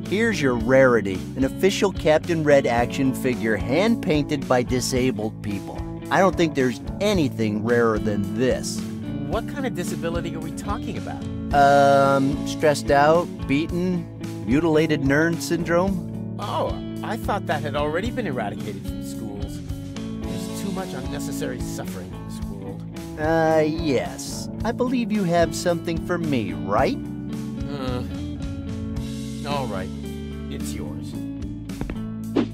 Here's your rarity, an official Captain Red action figure hand-painted by disabled people. I don't think there's anything rarer than this. What kind of disability are we talking about? Stressed out, beaten, mutilated Nern syndrome? Oh, I thought that had already been eradicated from schools. There's too much unnecessary suffering in this world. Yes. I believe you have something for me, right? All right. It's yours.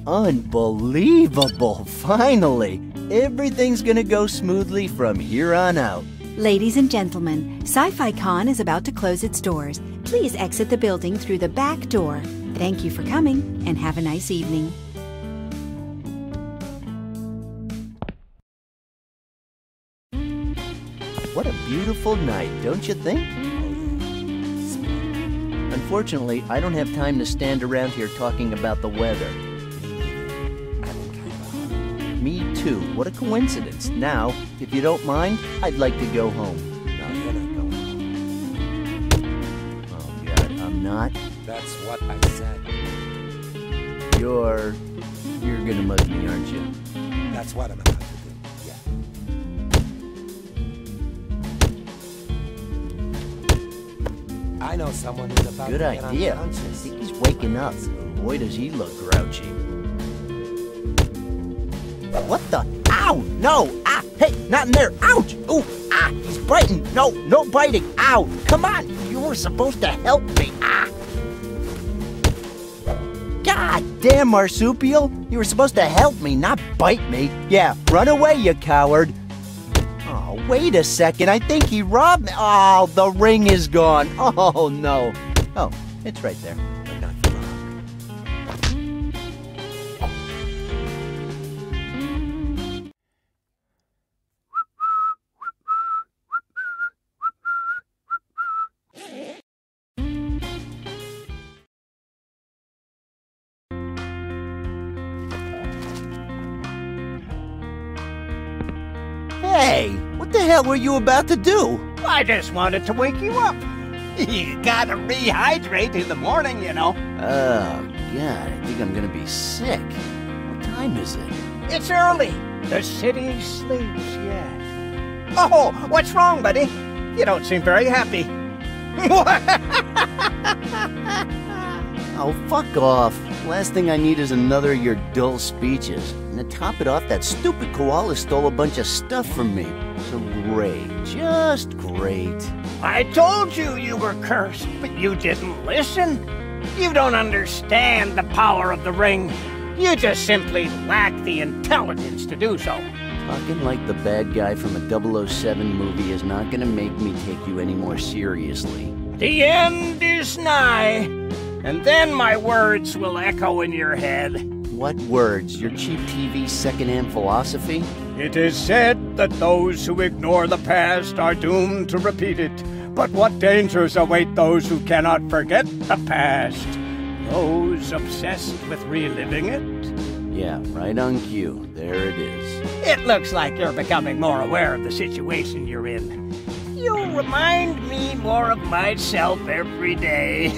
Unbelievable! Finally! Everything's gonna go smoothly from here on out. Ladies and gentlemen, Sci-Fi Con is about to close its doors. Please exit the building through the back door. Thank you for coming, and have a nice evening. What a beautiful night, don't you think? Unfortunately, I don't have time to stand around here talking about the weather. Me too. What a coincidence. Now, if you don't mind, I'd like to go home. Oh, God, I'm not. That's what I said. You're gonna mug me, aren't you? That's what I'm about to do. Yeah. I know someone who's about Good to get idea. I unconscious. think he's waking up. Boy, does he look grouchy. What the? Ow! No! Ah! Hey! Not in there! Ouch! Ooh! Ah! He's biting! No! No biting! Ow! Come on! You were supposed to help me! Ah! God damn, Marsupial! You were supposed to help me, not bite me! Yeah, run away, you coward! Oh, wait a second, I think he robbed me! Oh, the ring is gone! Oh, no! Oh, it's right there. But not the rock. Hey, what the hell were you about to do? I just wanted to wake you up. You gotta rehydrate in the morning, you know. Oh, God, I think I'm gonna be sick. What time is it? It's early. The city sleeps yet. Oh, what's wrong, buddy? You don't seem very happy. Oh, fuck off. Last thing I need is another of your dull speeches. And to top it off, that stupid koala stole a bunch of stuff from me. So great. Just great. I told you you were cursed, but you didn't listen. You don't understand the power of the ring. You just simply lack the intelligence to do so. Talking like the bad guy from a 007 movie is not gonna make me take you any more seriously. The end is nigh, and then my words will echo in your head. What words? Your cheap TV secondhand philosophy? It is said that those who ignore the past are doomed to repeat it. But what dangers await those who cannot forget the past? Those obsessed with reliving it? Yeah, right on cue. There it is. It looks like you're becoming more aware of the situation you're in. You remind me more of myself every day.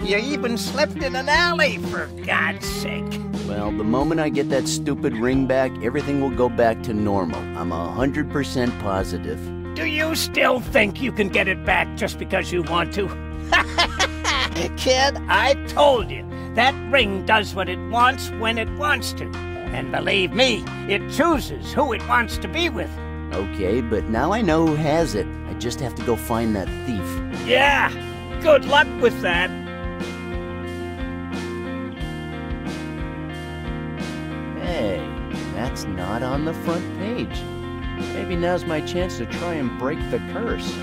You even slept in an alley, for God's sake. Well, the moment I get that stupid ring back, everything will go back to normal. I'm 100% positive. Do you still think you can get it back just because you want to? Kid, I told you, that ring does what it wants when it wants to. And believe me, it chooses who it wants to be with. Okay, but now I know who has it. I just have to go find that thief. Yeah, good luck with that. Hey, that's not on the front page. Maybe now's my chance to try and break the curse.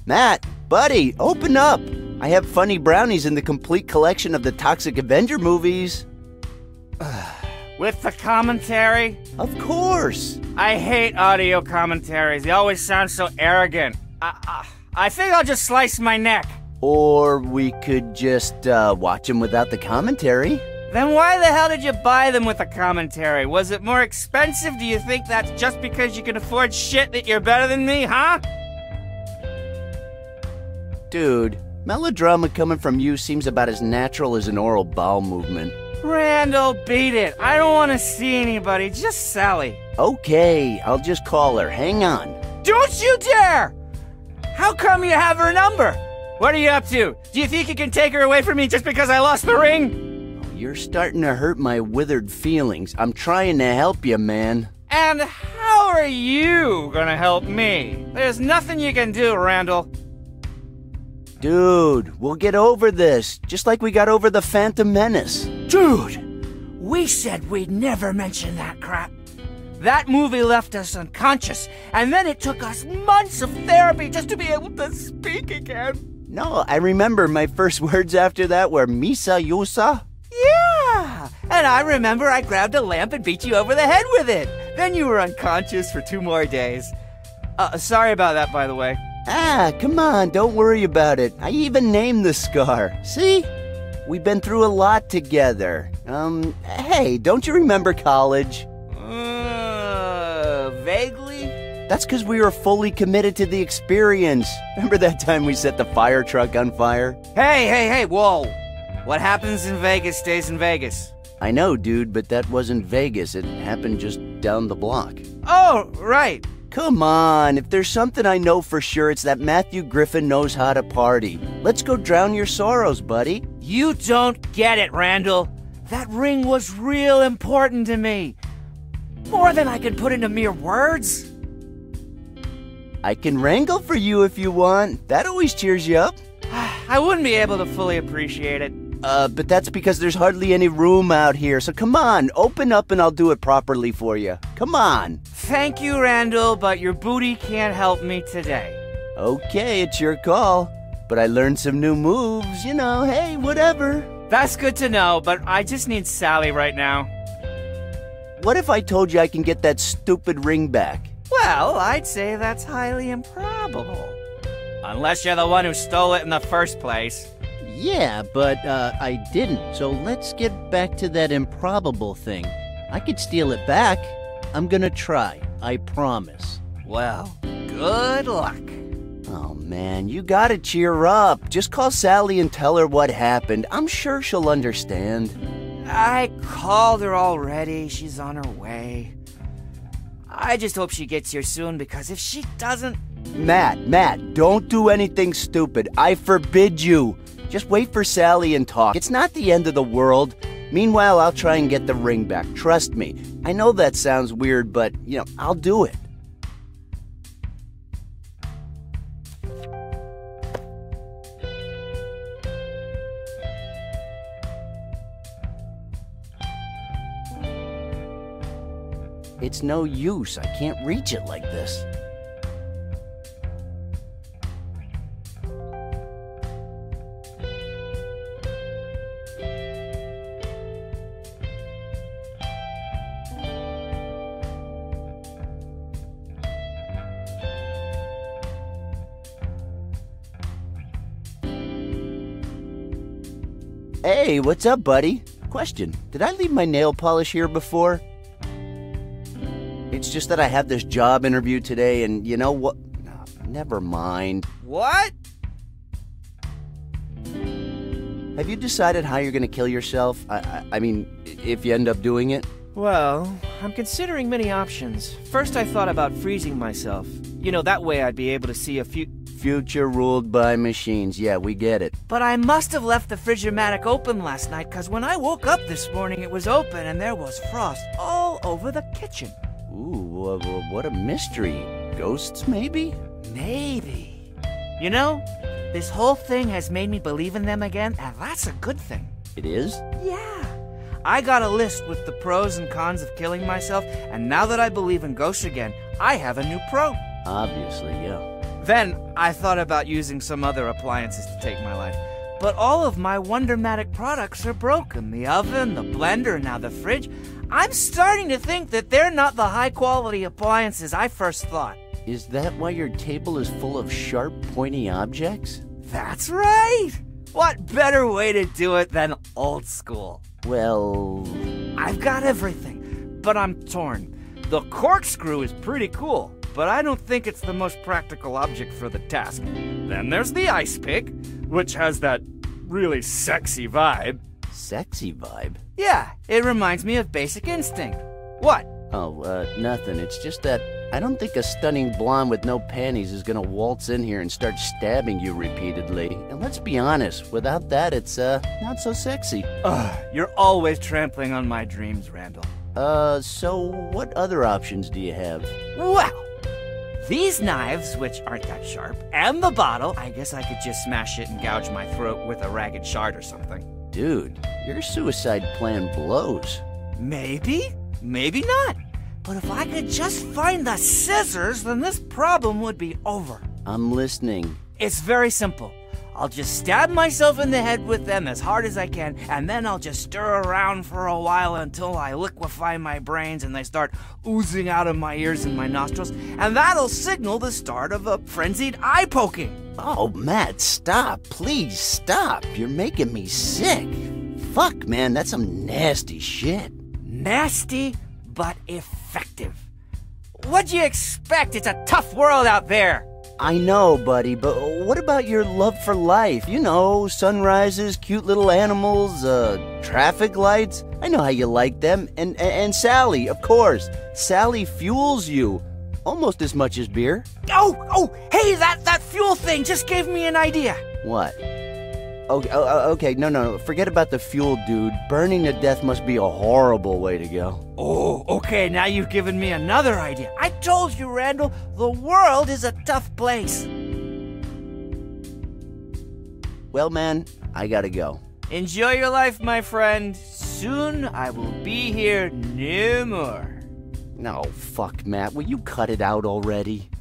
Matt, buddy, open up! I have funny brownies in the complete collection of the Toxic Avenger movies. With the commentary? Of course. I hate audio commentaries. They always sound so arrogant. I think I'll just slice my neck. Or we could just watch them without the commentary. Then why the hell did you buy them with a commentary? Was it more expensive? Do you think that's just because you can afford shit that you're better than me, huh? Dude, melodrama coming from you seems about as natural as an oral bowel movement. Randall, beat it. I don't want to see anybody, just Sally. Okay, I'll just call her. Hang on. Don't you dare! How come you have her number? What are you up to? Do you think you can take her away from me just because I lost the ring? You're starting to hurt my withered feelings. I'm trying to help you, man. And how are you gonna help me? There's nothing you can do, Randall. Dude, we'll get over this, just like we got over the Phantom Menace. Dude, we said we'd never mention that crap. That movie left us unconscious, and then it took us months of therapy just to be able to speak again. No, I remember my first words after that were Misa Yusa. Yeah, and I remember I grabbed a lamp and beat you over the head with it. Then you were unconscious for 2 more days. Sorry about that, by the way. Ah, come on, don't worry about it. I even named the scar. See? We've been through a lot together. Hey, don't you remember college? Vaguely? That's because we were fully committed to the experience. Remember that time we set the fire truck on fire? Hey, whoa. What happens in Vegas stays in Vegas. I know, dude, but that wasn't Vegas. It happened just down the block. Oh, right. Come on, if there's something I know for sure, it's that Matthew Griffin knows how to party. Let's go drown your sorrows, buddy. You don't get it, Randall. That ring was real important to me. More than I can put into mere words. I can wrangle for you if you want. That always cheers you up. I wouldn't be able to fully appreciate it. But that's because there's hardly any room out here. So come on, open up and I'll do it properly for you. Come on. Thank you, Randall, but your booty can't help me today. Okay, it's your call. But I learned some new moves, you know, hey, whatever. That's good to know, but I just need Sally right now. What if I told you I can get that stupid ring back? Well, I'd say that's highly improbable. Unless you're the one who stole it in the first place. Yeah, but I didn't. So let's get back to that improbable thing. I could steal it back. I'm gonna try. I promise. Well, good luck. Oh, man, you gotta cheer up. Just call Sally and tell her what happened. I'm sure she'll understand. I called her already. She's on her way. I just hope she gets here soon, because if she doesn't... Matt, don't do anything stupid. I forbid you. Just wait for Sally and talk. It's not the end of the world. Meanwhile, I'll try and get the ring back. Trust me. I know that sounds weird, but, I'll do it. It's no use. I can't reach it like this. Hey, what's up, buddy? Question, did I leave my nail polish here before? It's just that I had this job interview today, and you know what? No, never mind. What? Have you decided how you're gonna kill yourself? I mean, if you end up doing it? Well, I'm considering many options. First, I thought about freezing myself. That way I'd be able to see a future ruled by machines. Yeah, we get it. But I must have left the Frigimatic open last night, because when I woke up this morning, it was open and there was frost all over the kitchen. Ooh, what a mystery. Ghosts, maybe? Maybe. This whole thing has made me believe in them again, and that's a good thing. It is? Yeah. I got a list with the pros and cons of killing myself, and now that I believe in ghosts again, I have a new pro. Obviously, yeah. Then I thought about using some other appliances to take my life. But all of my Wondermatic products are broken. The oven, the blender, and now the fridge. I'm starting to think that they're not the high-quality appliances I first thought. Is that why your table is full of sharp, pointy objects? That's right! What better way to do it than old school? Well... I've got everything, but I'm torn. The corkscrew is pretty cool, but I don't think it's the most practical object for the task. Then there's the ice pick, which has that really sexy vibe. Sexy vibe? Yeah, it reminds me of Basic Instinct. What? Oh, nothing. It's just that I don't think a stunning blonde with no panties is gonna waltz in here and start stabbing you repeatedly. And let's be honest, without that, it's, not so sexy. You're always trampling on my dreams, Randall. So what other options do you have? Well, these knives, which aren't that sharp, and the bottle, I guess I could just smash it and gouge my throat with a ragged shard or something. Dude, your suicide plan blows. Maybe, maybe not. But if I could just find the scissors, then this problem would be over. I'm listening. It's very simple. I'll just stab myself in the head with them as hard as I can, and then I'll just stir around for a while until I liquefy my brains and they start oozing out of my ears and my nostrils, and that'll signal the start of a frenzied eye poking. Oh, Matt, stop. Please stop. You're making me sick. Fuck, man, that's some nasty shit. Nasty, but effective. What'd you expect? It's a tough world out there. I know, buddy, but what about your love for life? You know, sunrises, cute little animals, traffic lights. I know how you like them. And Sally, of course. Sally fuels you. Almost as much as beer. Oh, hey, that fuel thing just gave me an idea. What? Okay, no, forget about the fuel, dude. Burning to death must be a horrible way to go. Oh, okay, now you've given me another idea. I told you, Randall, the world is a tough place. Well, man, I gotta go. Enjoy your life, my friend. Soon I will be here no more. No, fuck, Matt, will you cut it out already?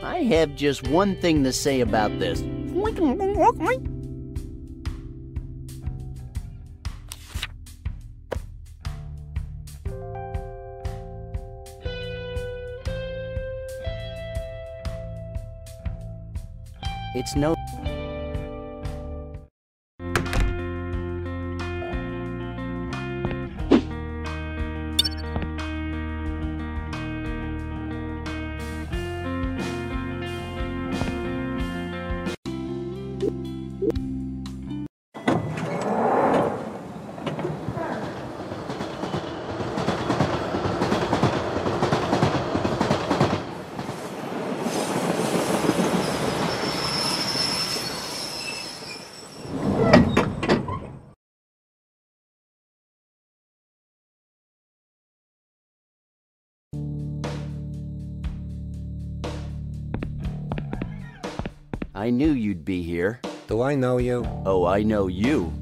I have just one thing to say about this. It's no... I knew you'd be here. Do I know you? Oh, I know you.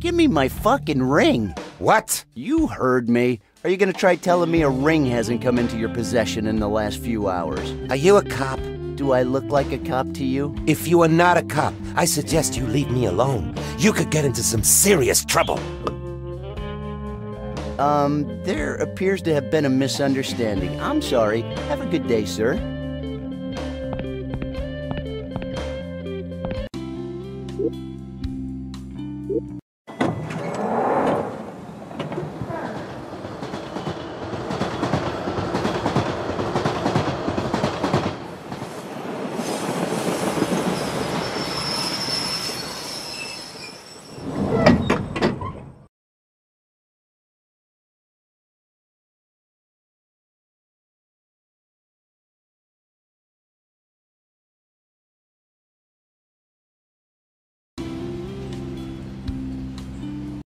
Give me my fucking ring. What? You heard me. Are you gonna try telling me a ring hasn't come into your possession in the last few hours? Are you a cop? Do I look like a cop to you? If you are not a cop, I suggest you leave me alone. You could get into some serious trouble. There appears to have been a misunderstanding. I'm sorry. Have a good day, sir.